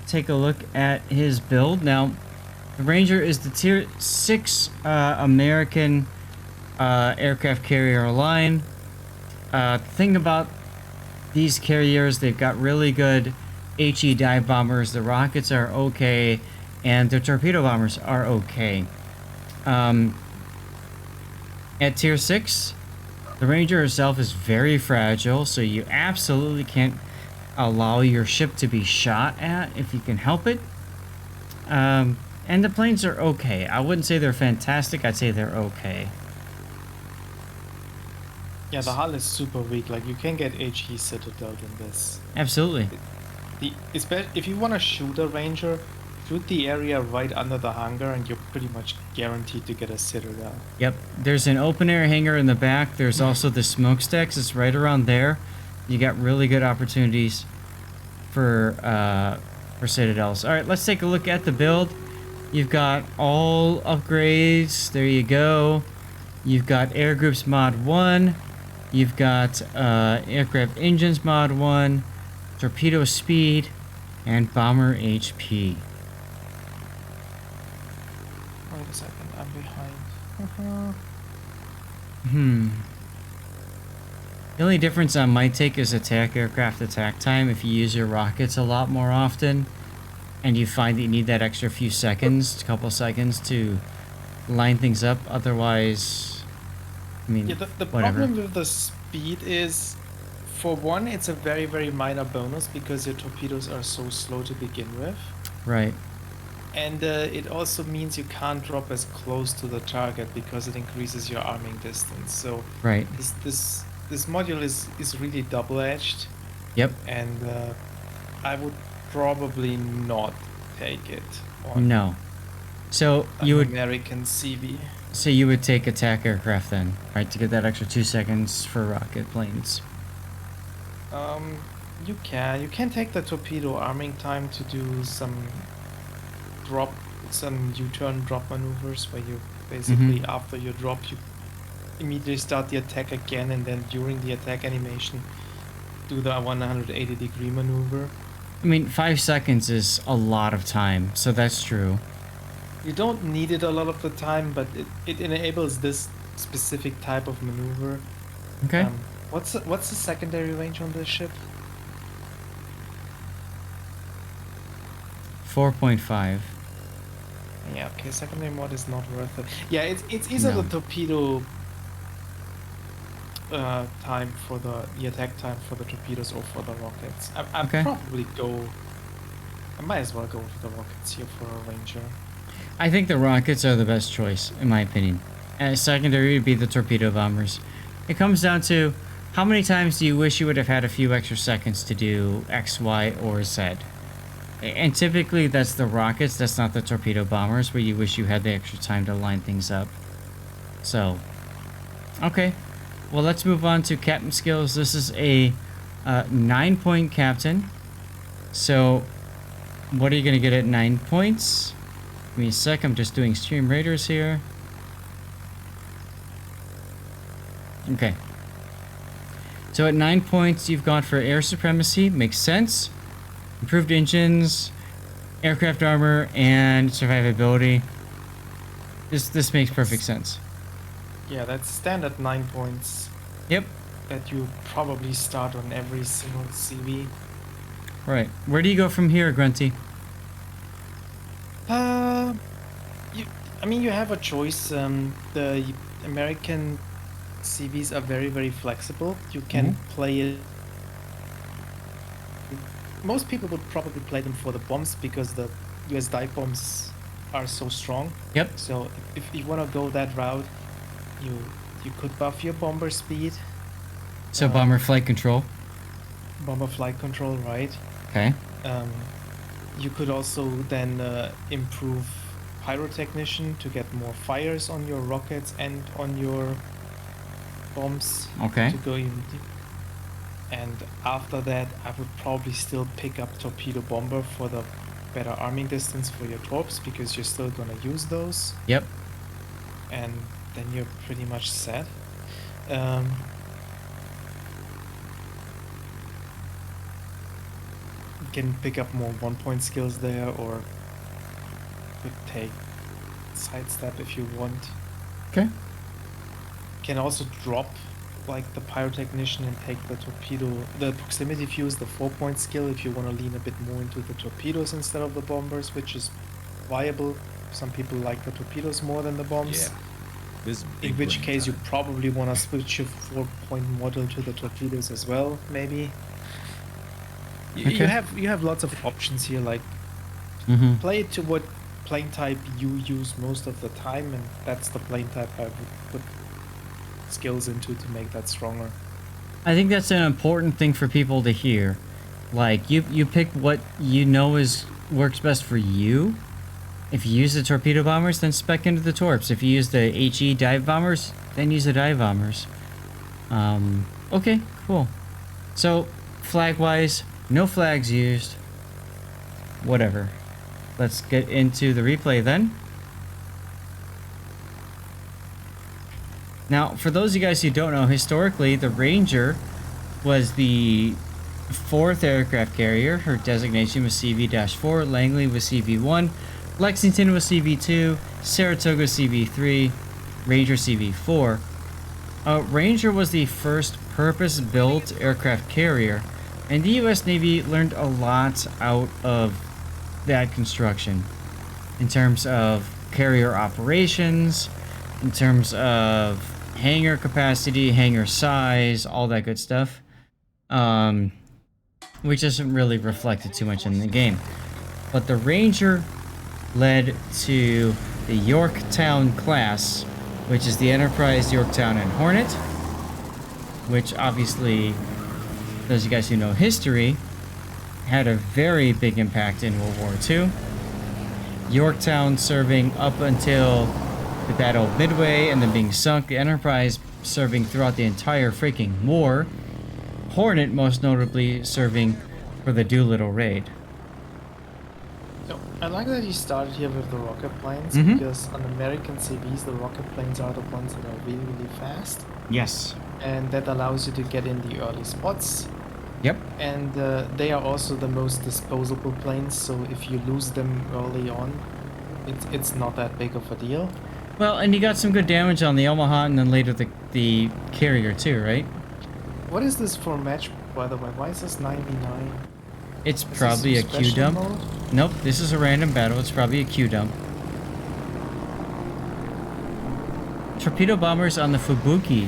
take a look at his build. Now, the Ranger is the Tier 6 American aircraft carrier line. The thing about these carriers, they've got really good HE dive bombers. The rockets are okay, and the torpedo bombers are okay. At Tier 6, the Ranger itself is very fragile, so you absolutely can't allow your ship to be shot at if you can help it. And the planes are okay. I wouldn't say they're fantastic. I'd say they're okay. Yeah, the hull is super weak. Like, you can get HE Citadel in this. Absolutely. If you want to shoot a Ranger, shoot the area right under the hangar and you're pretty much guaranteed to get a Citadel. Yep. There's an open air hangar in the back. There's also the smokestacks. It's right around there. You got really good opportunities for Citadels. All right, let's take a look at the build. You've got all upgrades. There you go. You've got Air Groups Mod 1. You've got Aircraft Engines Mod 1. Torpedo Speed. And Bomber HP. Wait a second, I'm behind. The only difference on my take is attack aircraft attack time. If you use your rockets a lot more often, and you find that you need that extra few seconds, a couple seconds to line things up. Otherwise, I mean, yeah, the whatever. problem with the speed is, for one, it's a very, very minor bonus because your torpedoes are so slow to begin with. Right. And it also means you can't drop as close to the target because it increases your arming distance. So Right. this module is really double-edged. Yep. And I would probably not take it on No. So you would American CV. So you would take attack aircraft then, right, to get that extra 2 seconds for rocket planes. You can take the torpedo arming time to do some U-turn drop maneuvers where you basically after you drop you immediately start the attack again, and then during the attack animation do the 180-degree maneuver. I mean, 5 seconds is a lot of time, so that's true. You don't need it a lot of the time, but it enables this specific type of maneuver. Okay. What's the secondary range on this ship? 4.5. Yeah, okay, secondary mod is not worth it. Yeah, it's either No. the torpedo time for the attack time for the torpedoes or for the rockets. I'd Okay. probably go. I might as well go with the rockets here for a Ranger. I think the rockets are the best choice, in my opinion. Secondary would be the torpedo bombers. It comes down to how many times do you wish you would have had a few extra seconds to do X, Y, or Z? And typically that's the rockets, that's not the torpedo bombers, where you wish you had the extra time to line things up. So, okay. Well, let's move on to captain skills. This is a 9-point captain. So, what are you going to get at 9 points? Give me a sec, I'm just doing Stream Raiders here. Okay. So at 9 points, you've gone for air supremacy. Makes sense. Improved engines, aircraft armor, and survivability. This makes perfect sense. Yeah, that's standard 9 points. Yep. That you probably start on every single CV. Right. Where do you go from here, Grunty? You have a choice. The American CVs are very, very flexible. You can play it. Most people would probably play them for the bombs because the US dive bombs are so strong. Yep. So if you want to go that route, you could buff your bomber speed. So bomber flight control. Bomber flight control, right? Okay. You could also then improve pyrotechnician to get more fires on your rockets and on your bombs. Okay. To go even deep. And after that, I would probably still pick up torpedo bomber for the better arming distance for your torps, because you're still gonna use those. Yep. And then you're pretty much set. can pick up more 1-point skills there, or could take sidestep if you want. Okay. Can also drop like the pyrotechnician and take the torpedo, the proximity fuse, the 4-point skill if you want to lean a bit more into the torpedoes instead of the bombers, which is viable. Some people like the torpedoes more than the bombs. Yeah. This is In big which brain case you time. probably want to switch your 4-point model to the torpedoes as well, maybe. You Okay. have lots of options here, like Mm-hmm. play it to what plane type you use most of the time, and that's the plane type I would put skills into to make that stronger. I think that's an important thing for people to hear. Like, you pick what you know works best for you. If you use the torpedo bombers, then spec into the torps. If you use the HE dive bombers, then use the dive bombers. Okay, cool. So, flag-wise, no flags used. Whatever. Let's get into the replay then. Now, for those of you guys who don't know, historically, the Ranger was the 4th aircraft carrier. Her designation was CV-4, Langley was CV-1, Lexington was CV-2, Saratoga CV-3, Ranger CV-4. Ranger was the first purpose-built aircraft carrier, and the U.S. Navy learned a lot out of that construction in terms of carrier operations, in terms of hangar capacity, hangar size, all that good stuff, which isn't really reflected too much in the game. But the Ranger led to the Yorktown class, which is the Enterprise, Yorktown, and Hornet, which obviously, those of you guys who know history, had a very big impact in World War II. Yorktown serving up until the Battle of Midway and then being sunk. The Enterprise serving throughout the entire freaking war. Hornet most notably serving for the Doolittle raid. So I like that you started here with the rocket planes, Mhm. because on American CVs the rocket planes are the ones that are really, really fast, Yes. and that allows you to get in the early spots. Yep. And they are also the most disposable planes, so if you lose them early on, it's not that big of a deal. Well, and you got some good damage on the Omaha and then later the carrier too, right? What is this for match, by the way? Why is this 99? It's Is this probably a some Q special dump. mode? Nope, this is a random battle. It's probably a Q dump. Torpedo bombers on the Fubuki.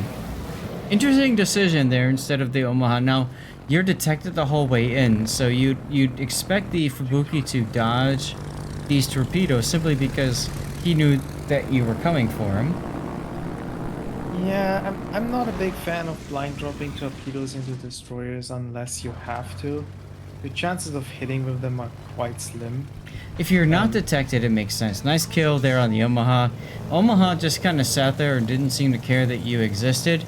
Interesting decision there instead of the Omaha. Now, you're detected the whole way in, so you'd expect the Fubuki to dodge these torpedoes simply because he knew that you were coming for him. Yeah, I'm not a big fan of blind dropping torpedoes into destroyers unless you have to. The chances of hitting with them are quite slim. If you're not detected, it makes sense. Nice kill there on the Omaha. Omaha just kind of sat there and didn't seem to care that you existed.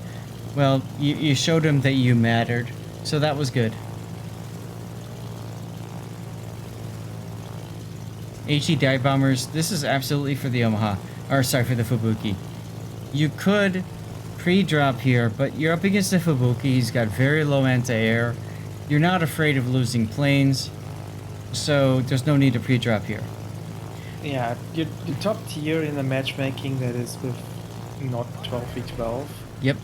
Well, you showed him that you mattered, so that was good. HE dive bombers, this is absolutely for the Omaha. Or, sorry, for the Fubuki. You could pre-drop here, but you're up against the Fubuki. He's got very low anti-air. You're not afraid of losing planes, so there's no need to pre-drop here. Yeah, you're top tier in the matchmaking that is with not 12v12. Yep.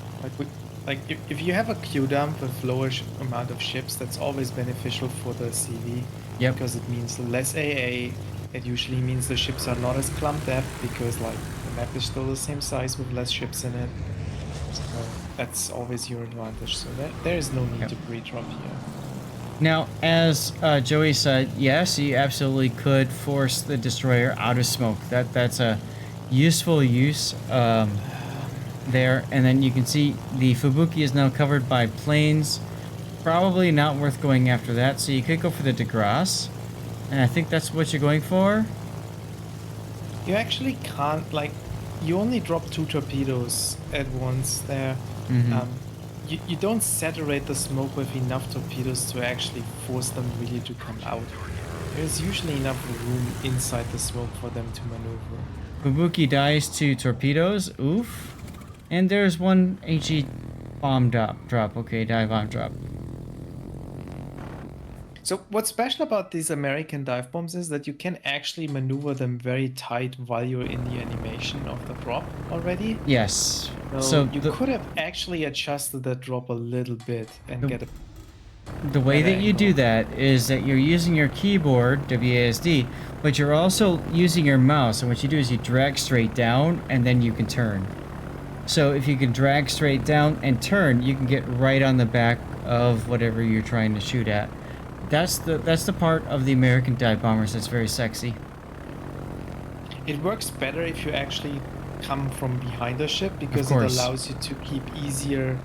If you have a Q dump with lower amount of ships, that's always beneficial for the CV. Yep. Because it means less AA. It usually means the ships are not as clumped up because like the map is still the same size with less ships in it. So that's always your advantage. So there is no need Yep. to pre-drop here. Now, as Joey said, yes, you absolutely could force the destroyer out of smoke. That's a useful use there. And then you can see the Fubuki is now covered by planes. Probably not worth going after that. So you could go for the DeGrasse. And I think that's what you're going for. You actually can't, like, you only drop 2 torpedoes at once there. Mhm. You don't saturate the smoke with enough torpedoes to actually force them really to come out. There's usually enough room inside the smoke for them to maneuver. Fubuki dies to torpedoes. Oof. And there's one HE bomb drop. Okay, dive bomb drop. So what's special about these American dive bombs is that you can actually maneuver them very tight while you're in the animation of the drop already. Yes. So So you could have actually adjusted the drop a little bit and the get a the way better that you do angle. that is that you're using your keyboard, WASD, but you're also using your mouse. And what you do is you drag straight down and then you can turn. So if you can drag straight down and turn, you can get right on the back of whatever you're trying to shoot at. That's the part of the American dive bombers that's very sexy. It works better if you actually come from behind the ship because it course. allows you to keep easier.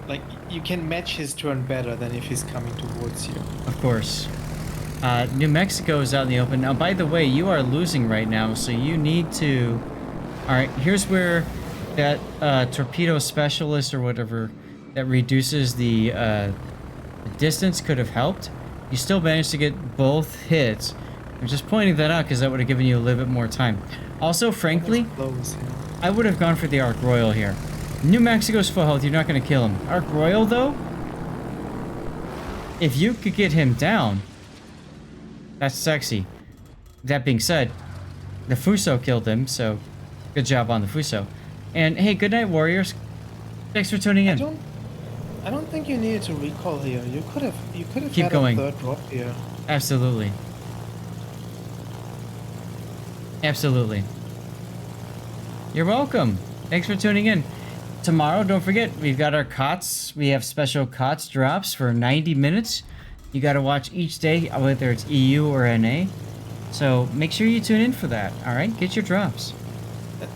Like you can match his turn better than if he's coming towards you. Of course. New Mexico is out in the open. Now, by the way, you are losing right now, so you need to... Alright, here's where that torpedo specialist or whatever that reduces the distance could have helped. You still managed to get both hits. I'm just pointing that out because that would have given you a little bit more time. Also, frankly, Close, yeah. I would have gone for the Arc Royal here. New Mexico's full health, you're not going to kill him. Arc Royal, though, if you could get him down, that's sexy. That being said, the Fuso killed him, so good job on the Fuso. And hey, good night, Warriors. Thanks for tuning in. I don't think you needed to recall here. You could have Keep had going. a third drop here. Absolutely. Absolutely. You're welcome. Thanks for tuning in. Tomorrow, don't forget, we've got our COTS. We have special COTS drops for 90 minutes. You got to watch each day, whether it's EU or NA. So make sure you tune in for that. All right, get your drops.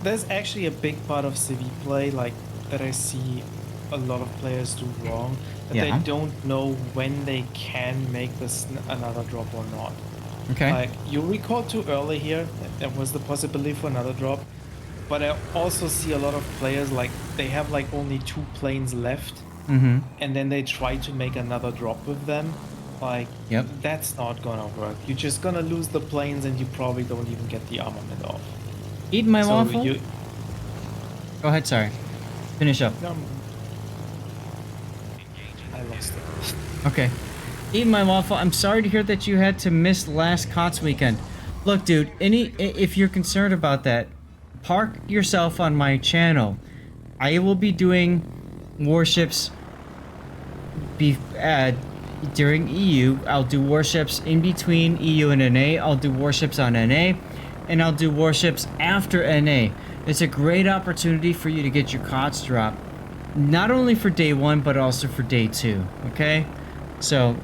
There's actually a big part of CV play like that I see a lot of players do wrong. That Yeah. they don't know when they can make this another drop or not. Okay. Like you recall too early here. There was the possibility for another drop. But I also see a lot of players like they have like only 2 planes left. Mm-hmm. And then they try to make another drop with them. Like, Yep. that's not gonna work. You're just gonna lose the planes and you probably don't even get the armament off. Eat my So waffle? you... Go ahead, sorry. Finish up. I lost it. Okay. Eat my waffle. I'm sorry to hear that you had to miss last COTS weekend. Look, dude, if you're concerned about that, park yourself on my channel. I will be doing warships during EU. I'll do warships in between EU and NA. I'll do warships on NA. And I'll do warships after NA. It's a great opportunity for you to get your COTS drop. Not only for day 1, but also for day 2. Okay? So,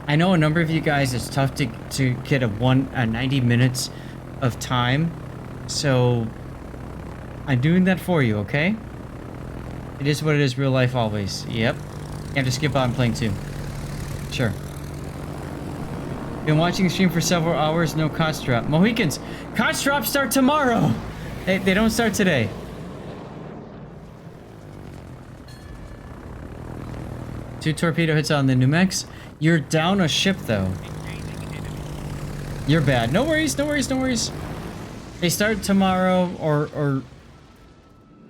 I know a number of you guys, it's tough to get a 90 minutes of time. So, I'm doing that for you, okay? It is what it is, real life always. Yep. You have to skip out and playing too. Sure. Been watching the stream for several hours, no COTS drop. Mohicans, COTS drops start tomorrow! They don't start today. Two torpedo hits on the New Mex. You're down a ship though. You're bad. No worries, no worries, no worries. They start tomorrow or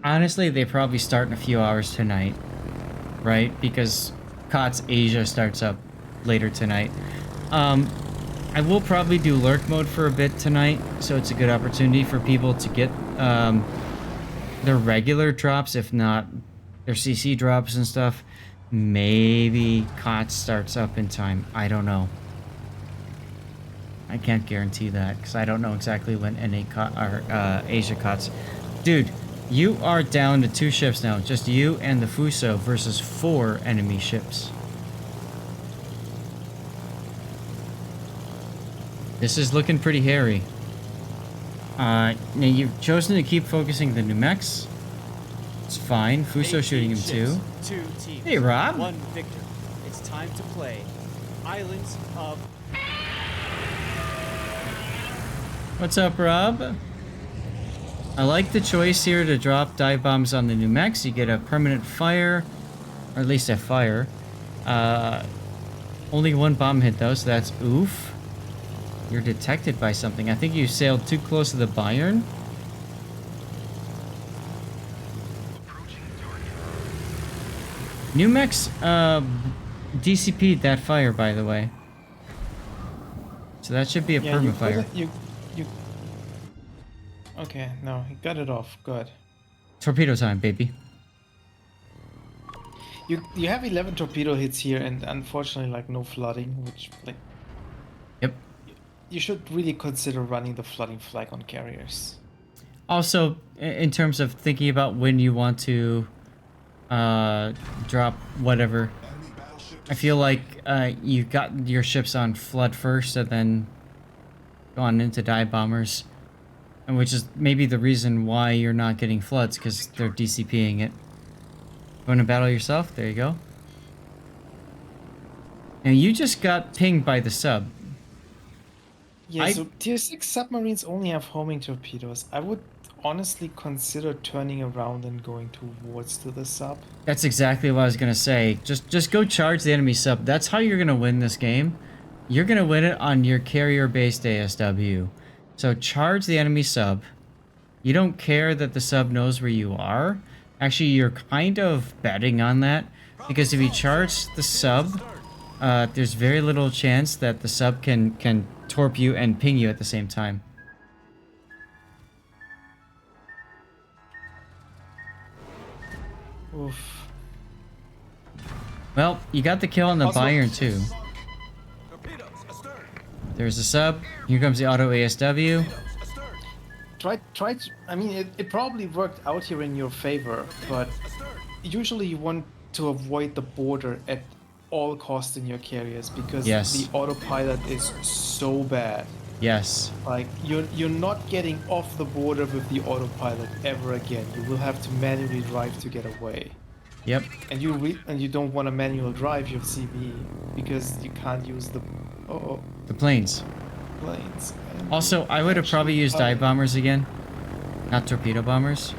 honestly, they probably start in a few hours tonight. Right? Because COTS Asia starts up later tonight. I will probably do lurk mode for a bit tonight, so it's a good opportunity for people to get their regular drops, if not their CC drops and stuff. Maybe COTS starts up in time. I don't know. I can't guarantee that because I don't know exactly when Asia COTS. Dude, you are down to 2 ships now. Just you and the Fuso versus 4 enemy ships. This is looking pretty hairy. Now you've chosen to keep focusing the New Mex. It's fine. Fuso shooting him too. 2 teams. Hey, Rob. 1 victor. It's time to play. Islands of... What's up, Rob? I like the choice here to drop dive bombs on the New Mex. You get a permanent fire, or at least a fire. Only 1 bomb hit though, so that's oof. You're detected by something. I think you sailed too close to the Bayern. New Mex DCP'd that fire, by the way. So that should be a Yeah, you perma-fire. could you. Okay, no, he got it off. Good. Torpedo time, baby. You have 11 torpedo hits here, and unfortunately, like no flooding, which like Yep. you should really consider running the flooding flag on carriers. Also, in terms of thinking about when you want to drop whatever, I feel like you got your ships on flood first and then gone into dive bombers, and which is maybe the reason why you're not getting floods, because they're DCPing it. Want to battle yourself? There you go. Now you just got pinged by the sub. Yeah, so tier 6 submarines only have homing torpedoes. I would honestly consider turning around and going towards to the sub. That's exactly what I was gonna say. Just go charge the enemy sub. That's how you're gonna win this game. You're gonna win it on your carrier-based ASW. So charge the enemy sub. You don't care that the sub knows where you are. Actually, you're kind of betting on that, because if you charge the sub, there's very little chance that the sub can torp you and ping you at the same time. Oof. Well, you got the kill on the Also- Bayern too. There's a sub. Here comes the auto ASW. Try to, I mean, it probably worked out here in your favor, but usually you want to avoid the border at all costs in your carriers, because Yes. the autopilot is so bad. Yes. Like, you're not getting off the border with the autopilot ever again. You will have to manually drive to get away. Yep. And you don't want a manual drive your CB, because you can't use the The planes. planes. And Also, I would have probably used dive bombers again, not torpedo bombers.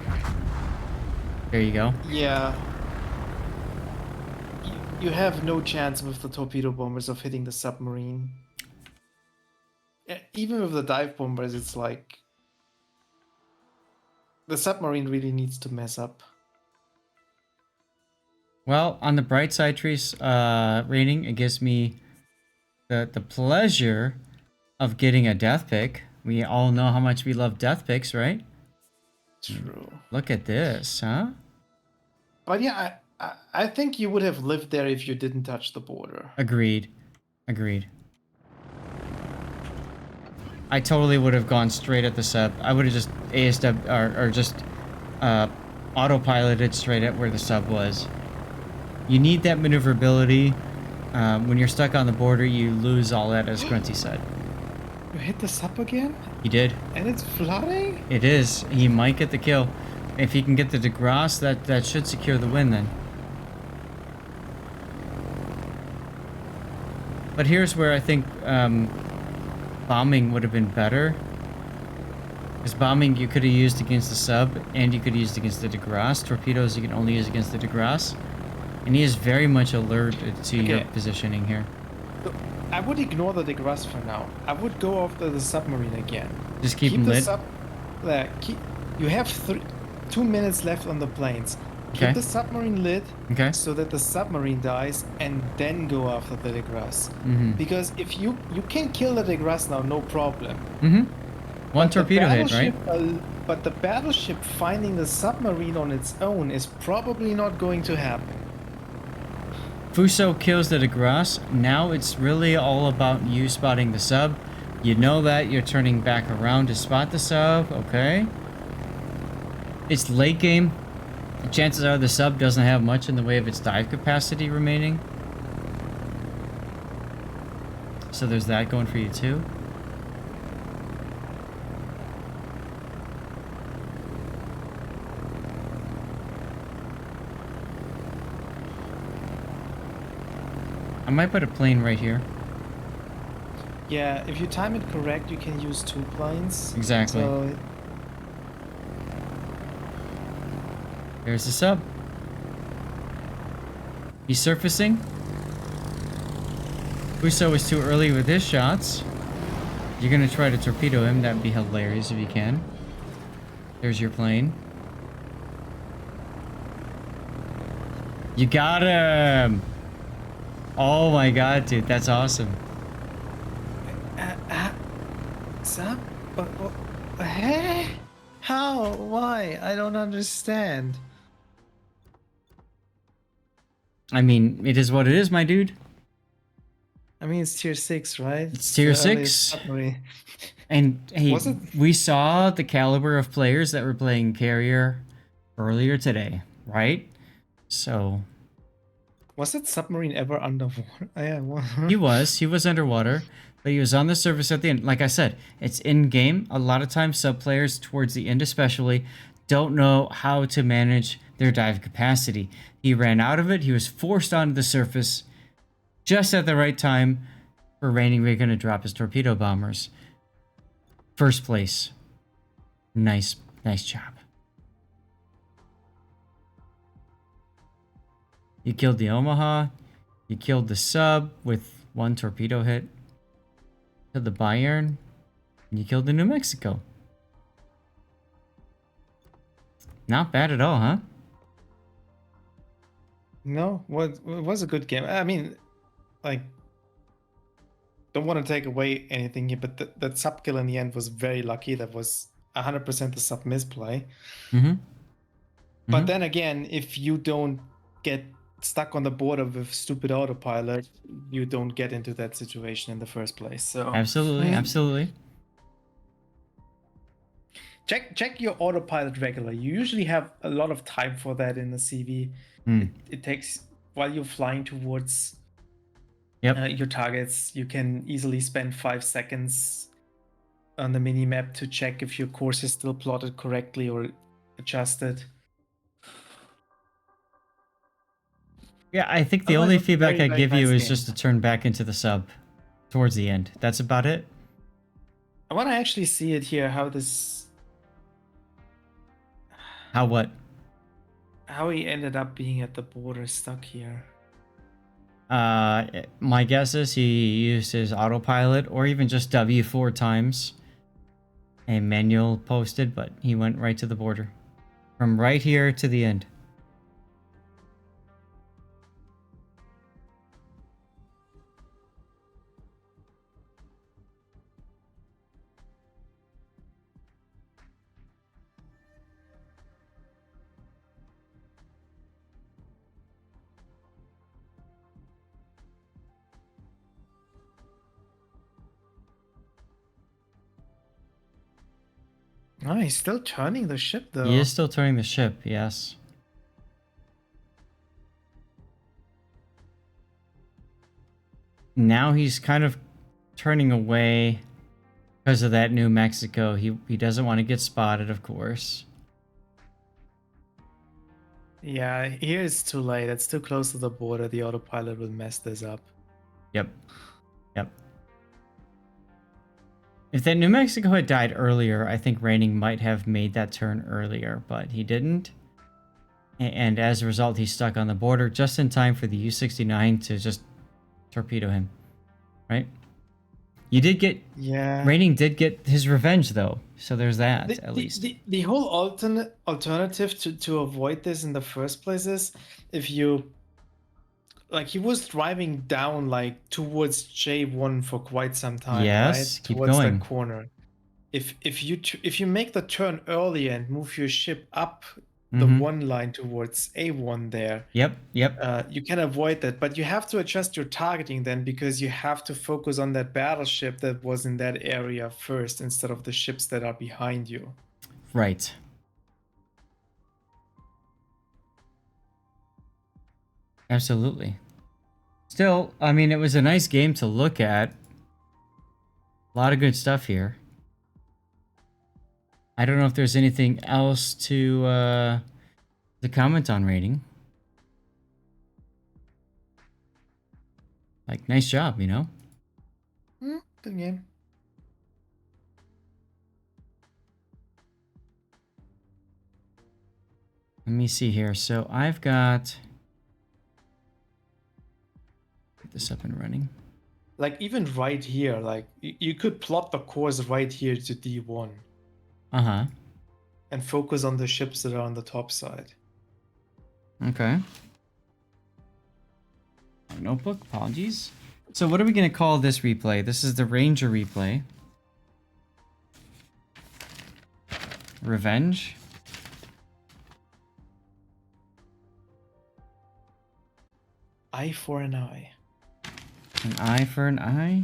There you go. Yeah. You have no chance with the torpedo bombers of hitting the submarine. Even with the dive bombers, it's like the submarine really needs to mess up. Well, on the bright side, Trees, rating, it gives me the pleasure of getting a death pick. We all know how much we love death picks, right? True. Look at this, huh? But yeah, I think you would have lived there if you didn't touch the border. Agreed. Agreed. I totally would have gone straight at the sub. I would have just ASW or just autopiloted straight at where the sub was. You need that maneuverability. When you're stuck on the border, you lose all that, as Grunty said. You hit the sub again? He did. And it's flooding? It is. He might get the kill. If he can get the DeGrasse, that should secure the win then. But here's where I think bombing would have been better. Because bombing you could have used against the sub, and you could have used against the DeGrasse. Torpedoes you can only use against the DeGrasse. And he is very much alerted to your positioning here. I would ignore the DeGrasse for now. I would go after the submarine again. Just keep him lit. You have 2 minutes left on the planes. Okay. Keep the submarine lit, Okay. so that the submarine dies, and then go after the DeGrasse. Mm-hmm. Because if you can kill the DeGrasse now, no problem. Mm-hmm. One But the torpedo hit, right? But the battleship finding the submarine on its own is probably not going to happen. Fuso kills the DeGrasse. Now it's really all about you spotting the sub. You know that. You're turning back around to spot the sub. Okay. It's late game. The chances are the sub doesn't have much in the way of its dive capacity remaining. So there's that going for you too. I might put a plane right here. Yeah, if you time it correct, you can use 2 planes. Exactly. So There's the sub. He's surfacing. Fuso is too early with his shots. You're gonna try to torpedo him. That'd be hilarious if you can. There's your plane. You got him! Oh my god, dude, that's awesome. Sub? Hey? How? Why? I don't understand. I mean, it is what it is, my dude. I mean, it's tier 6, right? It's It's tier the earliest 6. submarine. And hey, Was it? we saw the caliber of players that were playing carrier earlier today, right? So Was it submarine ever underwater? Yeah. he was underwater, but he was on the surface at the end. Like I said, it's in game. A lot of times, sub players towards the end, especially, don't know how to manage their dive capacity. He ran out of it. He was forced onto the surface just at the right time for Raining Recon to drop his torpedo bombers. First place. Nice job. You killed the Omaha. You killed the sub with one torpedo hit. Killed the Bayern. And you killed the New Mexico. Not bad at all, huh? No, it was a good game. I mean, like, don't want to take away anything here, but that sub kill in the end was very lucky. That was 100% the sub misplay. Mm-hmm. But then again, if you don't get stuck on the border with stupid autopilot, you don't get into that situation in the first place. So Absolutely, absolutely. check your autopilot regularly. You usually have a lot of time for that in the CV. Mm. It takes while you're flying towards Yep. your targets. You can easily spend 5 seconds on the mini map to check if your course is still plotted correctly or adjusted. Yeah, I think the Otherwise, only it was a feedback very, I very give you nice is game. just to turn back into the sub towards the end. That's about it. I want to actually see it here, how this, How what? how he ended up being at the border stuck here. My guess is he used his autopilot or even just W4 times and manual posted, but he went right to the border. From right here to the end. Oh, he's still turning the ship though. He is still turning the ship, yes. Now he's kind of turning away because of that New Mexico. He doesn't want to get spotted, of course. Yeah, here it's too late. It's too close to the border. The autopilot will mess this up. Yep. Yep. If that New Mexico had died earlier, I think Raining might have made that turn earlier, but he didn't. And as a result, he's stuck on the border just in time for the U-69 to just torpedo him. Right? You did get... Yeah. Raining did get his revenge, though. So there's that, The, at the, least. the whole alternative to avoid this in the first place is if you, like, he was driving down like towards J1 for quite some time, right? Yes, keep Towards that going. corner. If you make the turn earlier and move your ship up the Mm-hmm. one line towards A1 there, Yep, yep. you can avoid that, but you have to adjust your targeting then because you have to focus on that battleship that was in that area first instead of the ships that are behind you. Right. Absolutely. Still, I mean, it was a nice game to look at. A lot of good stuff here. I don't know if there's anything else to comment on Rating. Like, nice job, you know? Good game. Let me see here. So I've got... Get this up and running. Like even right here, like you could plot the course right here to D1 Uh-huh. and focus on the ships that are on the top side. Okay. Notebook, apologies. So what are we going to call this replay? This is the Ranger replay. Revenge. Eye for an eye. An eye for an eye?